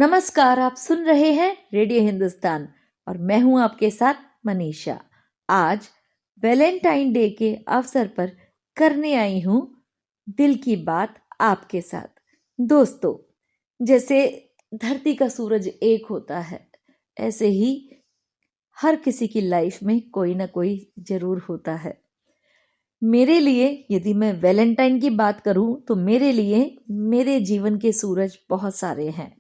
नमस्कार, आप सुन रहे हैं रेडियो हिंदुस्तान और मैं हूं आपके साथ मनीषा। आज वैलेंटाइन डे के अवसर पर करने आई हूं दिल की बात आपके साथ। दोस्तों, जैसे धरती का सूरज एक होता है, ऐसे ही हर किसी की लाइफ में कोई ना कोई जरूर होता है। मेरे लिए यदि मैं वैलेंटाइन की बात करूं तो मेरे लिए मेरे जीवन के सूरज बहुत सारे हैं।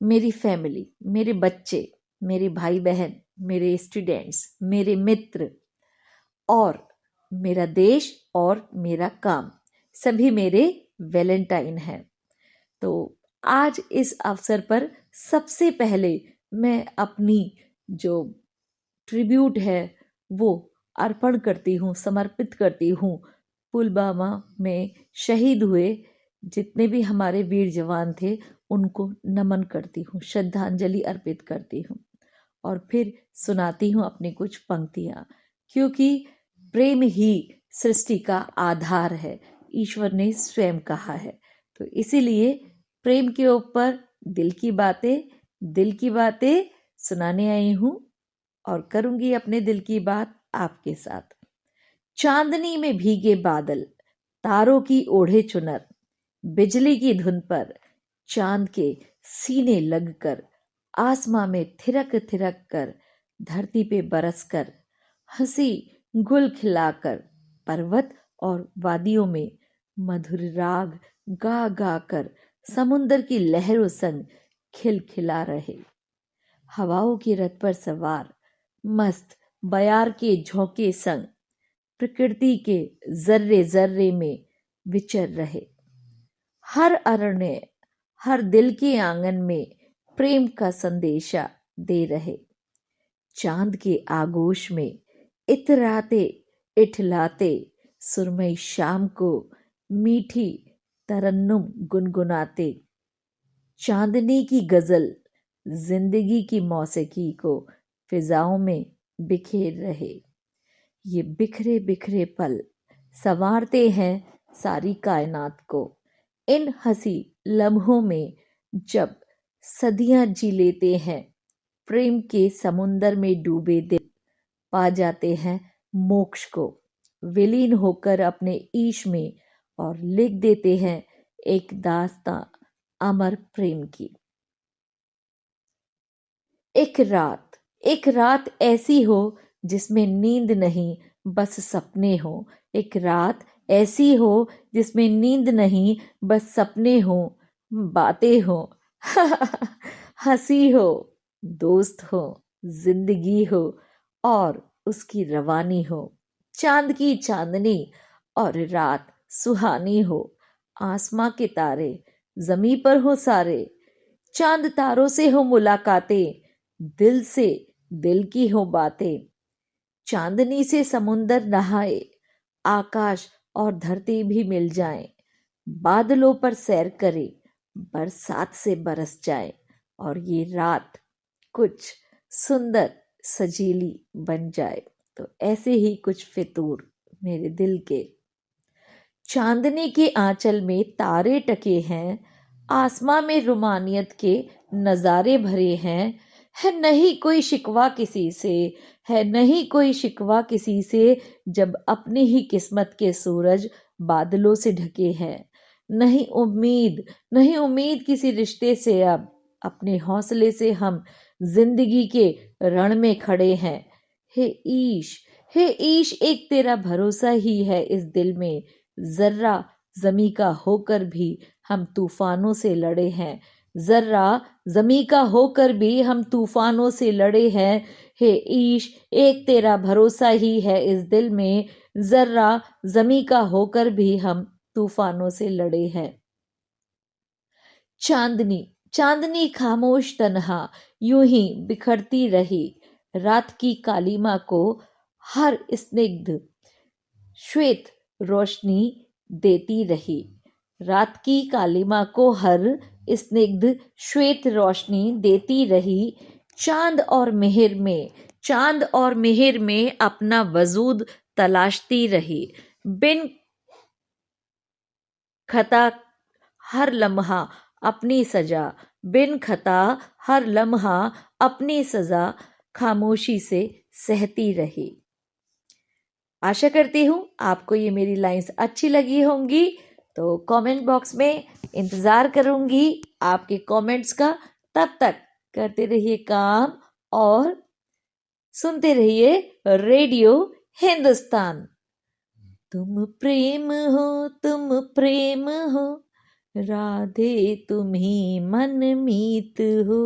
मेरी फैमिली, मेरे बच्चे, मेरे भाई बहन, मेरे स्टूडेंट्स, मेरे मित्र और मेरा देश और मेरा काम, सभी मेरे वैलेंटाइन हैं। तो आज इस अवसर पर सबसे पहले मैं अपनी जो ट्रिब्यूट है वो अर्पण करती हूँ, समर्पित करती हूँ पुलवामा में शहीद हुए जितने भी हमारे वीर जवान थे, उनको नमन करती हूँ, श्रद्धांजलि अर्पित करती हूँ और फिर सुनाती हूँ अपनी कुछ पंक्तियाँ, क्योंकि प्रेम ही सृष्टि का आधार है, ईश्वर ने स्वयं कहा है। तो इसीलिए प्रेम के ऊपर दिल की बातें सुनाने आई हूँ और करूंगी अपने दिल की बात आपके साथ। चांदनी में भीगे बादल, तारों की ओढ़े चुनर, बिजली की धुन पर चांद के सीने लगकर, आसमां में थिरक थिरक कर, धरती पे बरस कर, हंसी गुल खिलाकर, पर्वत और वादियों में मधुर राग गा गा कर, समुंदर की लहरों संग खिलखिला रहे। हवाओं की रथ पर सवार मस्त बयार के झोंके संग, प्रकृति के जर्रे जर्रे में विचर रहे। हर अरण्य, हर दिल के आंगन में प्रेम का संदेशा दे रहे। चांद के आगोश में इतराते इठलाते, सुरमई शाम को मीठी तरन्नुम गुनगुनाते, चांदनी की गजल जिंदगी की मौसीकी को फिजाओं में बिखेर रहे। ये बिखरे बिखरे पल संवारते हैं सारी कायनात को। इन हंसी लम्हों में जब सदियां जी लेते हैं, प्रेम के समुंदर में डूबे दिल पा जाते हैं मोक्ष को, विलीन होकर अपने ईश में, और लिख देते हैं एक दास्तां अमर प्रेम की। एक रात ऐसी हो जिसमें नींद नहीं बस सपने हो। एक रात ऐसी हो जिसमें नींद नहीं बस सपने हो, बातें हो हंसी हो, दोस्त हो, जिंदगी हो और उसकी रवानी हो। चांद की चांदनी और रात सुहानी हो, आसमां के तारे जमी पर हो सारे, चांद तारों से हो मुलाकातें, दिल से दिल की हो बातें। चांदनी से समुंदर नहाए, आकाश और धरती भी मिल जाएं, बादलों पर सैर करे, बरसात से बरस जाए और ये रात कुछ सुंदर सजीली बन जाए। तो ऐसे ही कुछ फितूर मेरे दिल के। चांदनी के आंचल में तारे टके हैं, आसमां में रुमानियत के नजारे भरे हैं। है नहीं कोई शिकवा किसी से, है नहीं कोई शिकवा किसी से, जब अपनी ही किस्मत के सूरज बादलों से ढके हैं। नहीं उम्मीद किसी रिश्ते से, अब अपने हौसले से हम जिंदगी के रण में खड़े हैं। हे ईश, हे ईश, एक तेरा भरोसा ही है इस दिल में, जर्रा जमी का होकर भी हम तूफानों से लड़े हैं। जर्रा जमी का होकर भी हम तूफानों से लड़े हैं। हे ईश, एक तेरा भरोसा ही है इस दिल में, जर्रा जमी का होकर भी हम तूफानों से लड़े हैं। चांदनी चांदनी खामोश तन्हा यूं ही बिखरती रही, रात की कालीमा को हर स्निग्ध श्वेत रोशनी देती रही। रात की कालीमा को हर स्निग्ध श्वेत रोशनी देती रही। चांद और मेहर में अपना वजूद तलाशती रही। बिन खता हर लम्हा अपनी सजा बिन खता हर लम्हा अपनी सजा खामोशी से सहती रही। आशा करती हूँ आपको ये मेरी लाइंस अच्छी लगी होंगी, तो कमेंट बॉक्स में इंतज़ार करूँगी आपके कमेंट्स का। तब तक करते रहिए काम और सुनते रहिए रेडियो हिंदुस्तान। तुम प्रेम हो, राधे तुम्ही मनमीत हो।